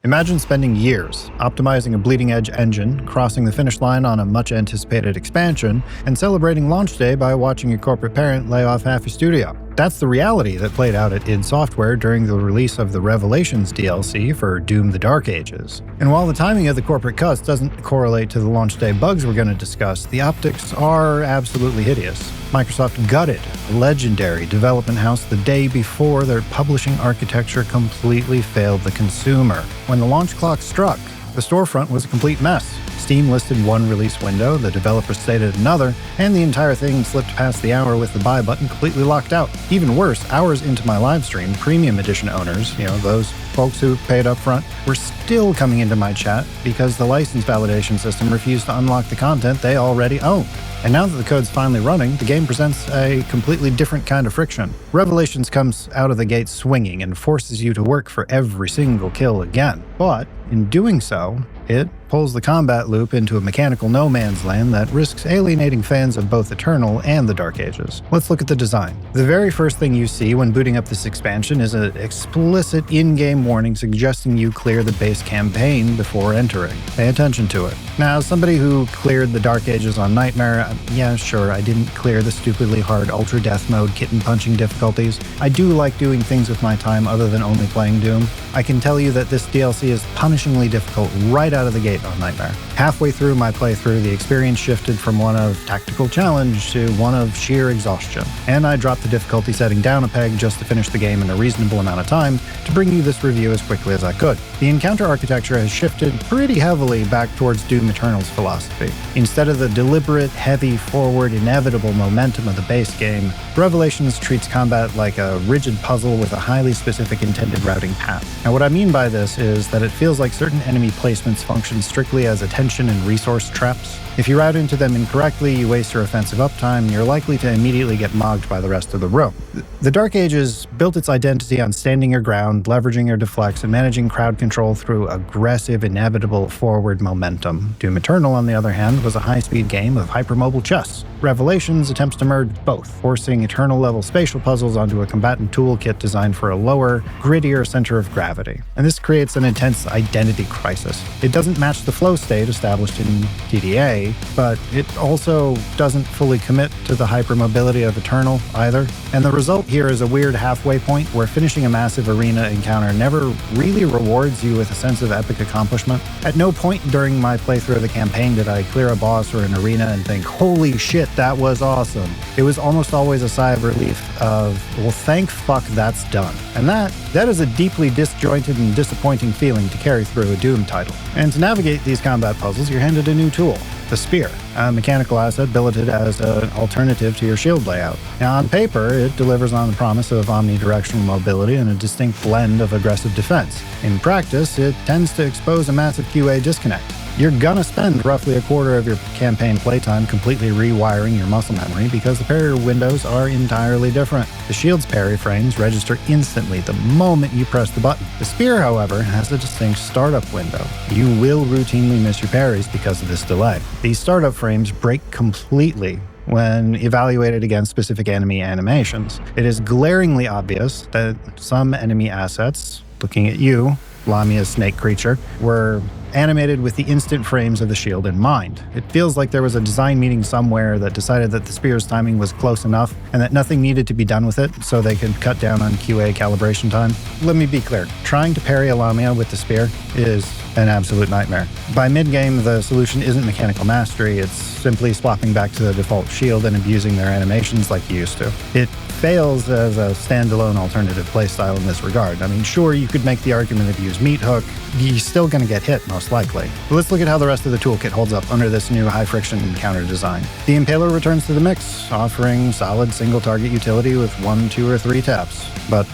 Imagine spending years optimizing a bleeding-edge engine, crossing the finish line on a much-anticipated expansion, and celebrating launch day by watching your corporate parent lay off half your studio. That's the reality that played out at id Software during the release of the Revelations DLC for Doom the Dark Ages. And while the timing of the corporate cuts doesn't correlate to the launch day bugs we're going to discuss, the optics are absolutely hideous. Microsoft gutted a legendary development house the day before their publishing architecture completely failed the consumer. When the launch clock struck, the storefront was a complete mess. Steam listed one release window, the developer stated another, and the entire thing slipped past the hour with the buy button completely locked out. Even worse, hours into my live stream, premium edition owners, those folks who paid up front, were still coming into my chat because the license validation system refused to unlock the content they already owned. And now that the code's finally running, the game presents a completely different kind of friction. Revelations comes out of the gate swinging and forces you to work for every single kill again. But in doing so, it pulls the combat loop into a mechanical no man's land that risks alienating fans of both Eternal and the Dark Ages. Let's look at the design. The very first thing you see when booting up this expansion is an explicit in-game warning suggesting you clear the base campaign before entering. Pay attention to it. Now, as somebody who cleared the Dark Ages on Nightmare, yeah, sure, I didn't clear the stupidly hard Ultra Death Mode kitten punching difficulties. I do like doing things with my time other than only playing Doom. I can tell you that this DLC is punishingly difficult right out of the gate on Nightmare. Halfway through my playthrough, the experience shifted from one of tactical challenge to one of sheer exhaustion, and I dropped the difficulty setting down a peg just to finish the game in a reasonable amount of time to bring you this review as quickly as I could. The encounter architecture has shifted pretty heavily back towards Doom Eternal's philosophy. Instead of the deliberate, heavy, forward, inevitable momentum of the base game, Revelations treats combat like a rigid puzzle with a highly specific intended routing path. Now, what I mean by this is that it feels like certain enemy placements function strictly as attention and resource traps. If you route into them incorrectly, you waste your offensive uptime, and you're likely to immediately get mogged by the rest of the room. The Dark Ages built its identity on standing your ground, leveraging your deflects, and managing crowd control through aggressive, inevitable forward momentum. Doom Eternal, on the other hand, was a high-speed game of hypermobile chess. Revelations attempts to merge both, forcing Eternal-level spatial puzzles onto a combatant toolkit designed for a lower, grittier center of gravity. And this creates an intense identity crisis. It doesn't match the flow state established in TDA, but it also doesn't fully commit to the hypermobility of Eternal either. And the result here is a weird halfway point where finishing a massive arena encounter never really rewards you with a sense of epic accomplishment. At no point during my playthrough of the campaign did I clear a boss or an arena and think, holy shit, that was awesome. It was almost always a sigh of relief of, well, thank fuck that's done. And that is a deeply disjointed and disappointing feeling to carry through a Doom title. And to navigate these combat puzzles, you're handed a new tool, the spear, a mechanical asset billeted as an alternative to your shield layout. Now, on paper, it delivers on the promise of omnidirectional mobility and a distinct blend of aggressive defense. In practice, it tends to expose a massive QA disconnect. You're gonna spend roughly a quarter of your campaign playtime completely rewiring your muscle memory because the parry windows are entirely different. The shield's parry frames register instantly the moment you press the button. The spear, however, has a distinct startup window. You will routinely miss your parries because of this delay. These startup frames break completely when evaluated against specific enemy animations. It is glaringly obvious that some enemy assets, looking at you, Lamia's snake creature, were animated with the instant frames of the shield in mind. It feels like there was a design meeting somewhere that decided that the spear's timing was close enough and that nothing needed to be done with it so they could cut down on QA calibration time. Let me be clear, trying to parry a Lamia with the spear is an absolute nightmare. By mid-game, the solution isn't mechanical mastery, it's simply swapping back to the default shield and abusing their animations like you used to. It fails as a standalone alternative playstyle in this regard. I mean, sure, you could make the argument if you use meat hook, you're still going to get hit, most likely. But let's look at how the rest of the toolkit holds up under this new high-friction encounter design. The Impaler returns to the mix, offering solid single-target utility with 1, 2, or 3 taps. But,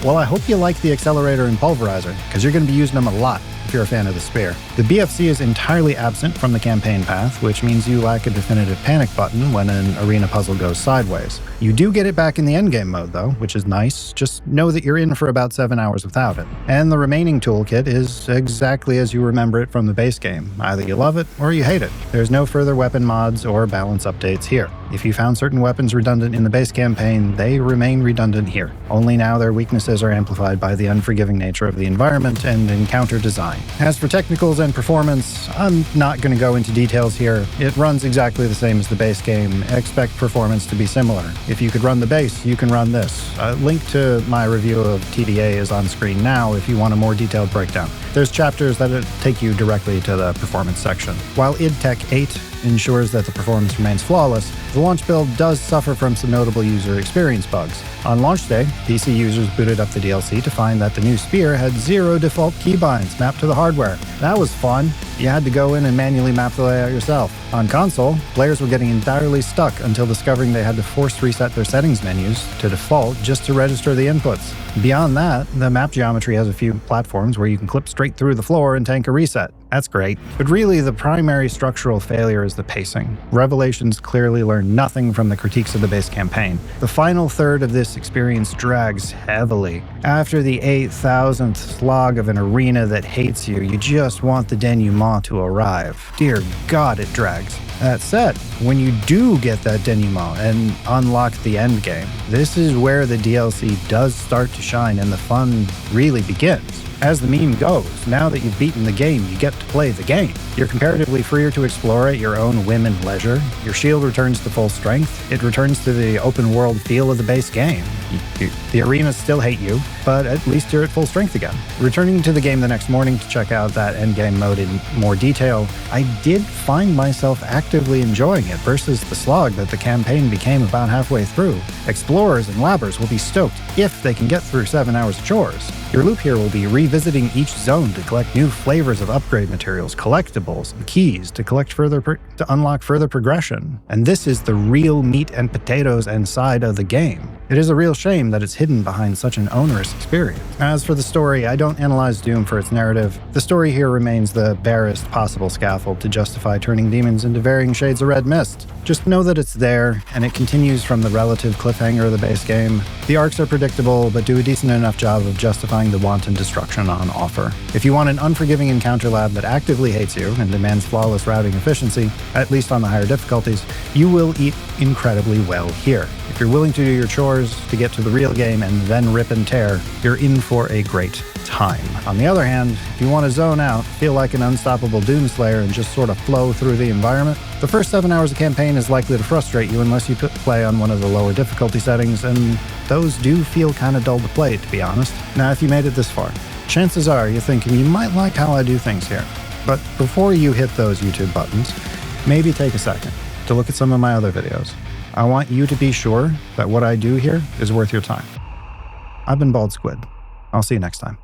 well, I hope you like the Accelerator and Pulverizer, because you're going to be using them a lot. if you're a fan of the spear. The BFC is entirely absent from the campaign path, which means you lack a definitive panic button when an arena puzzle goes sideways. You do get it back in the endgame mode though, which is nice. Just know that you're in for about 7 hours without it. And the remaining toolkit is exactly as you remember it from the base game. Either you love it or you hate it. There's no further weapon mods or balance updates here. If you found certain weapons redundant in the base campaign, they remain redundant here. Only now their weaknesses are amplified by the unforgiving nature of the environment and encounter design. As for technicals and performance, I'm not going to go into details here. It runs exactly the same as the base game. Expect performance to be similar. If you could run the base, you can run this. A link to my review of TDA is on screen now if you want a more detailed breakdown. There's chapters that take you directly to the performance section. While id Tech 8 ensures that the performance remains flawless, the launch build does suffer from some notable user experience bugs. On launch day, PC users booted up the DLC to find that the new spear had 0 default keybinds mapped to the hardware. That was fun. You had to go in and manually map the layout yourself. On console, players were getting entirely stuck until discovering they had to force reset their settings menus to default just to register the inputs. Beyond that, the map geometry has a few platforms where you can clip straight through the floor and tank a reset. That's great. But really, the primary structural failure is the pacing. Revelations clearly learn nothing from the critiques of the base campaign. The final third of this experience drags heavily. After the 8,000th slog of an arena that hates you, you just want the denouement to arrive. Dear God, it drags. That said, when you do get that denouement and unlock the endgame, this is where the DLC does start to shine and the fun really begins. As the meme goes, now that you've beaten the game, you get to play the game. You're comparatively freer to explore at your own whim and leisure. Your shield returns to full strength. It returns to the open world feel of the base game. The arenas still hate you, but at least you're at full strength again. Returning to the game the next morning to check out that endgame mode in more detail, I did find myself actively enjoying it versus the slog that the campaign became about halfway through. Explorers and labbers will be stoked if they can get through 7 hours of chores. Your loop here will be revisiting each zone to collect new flavors of upgrade materials, collectibles, and keys to unlock further progression. And this is the real meat and potatoes and side of the game. It is a real shame that it's hidden behind such an onerous experience. As for the story, I don't analyze Doom for its narrative. The story here remains the barest possible scaffold to justify turning demons into varying shades of red mist. Just know that it's there, and it continues from the relative cliffhanger of the base game. The arcs are predictable, but do a decent enough job of justifying the wanton destruction on offer. If you want an unforgiving encounter lab that actively hates you and demands flawless routing efficiency, at least on the higher difficulties, you will eat incredibly well here. If you're willing to do your chores to get to the real game and then rip and tear, you're in for a great time. On the other hand, if you want to zone out, feel like an unstoppable Doomslayer and just sort of flow through the environment, the first 7 hours of campaign is likely to frustrate you unless you play on one of the lower difficulty settings, and those do feel kind of dull to play, to be honest. Now, if you made it this far, chances are you're thinking you might like how I do things here. But before you hit those YouTube buttons, maybe take a second to look at some of my other videos. I want you to be sure that what I do here is worth your time. I've been Bald Squid. I'll see you next time.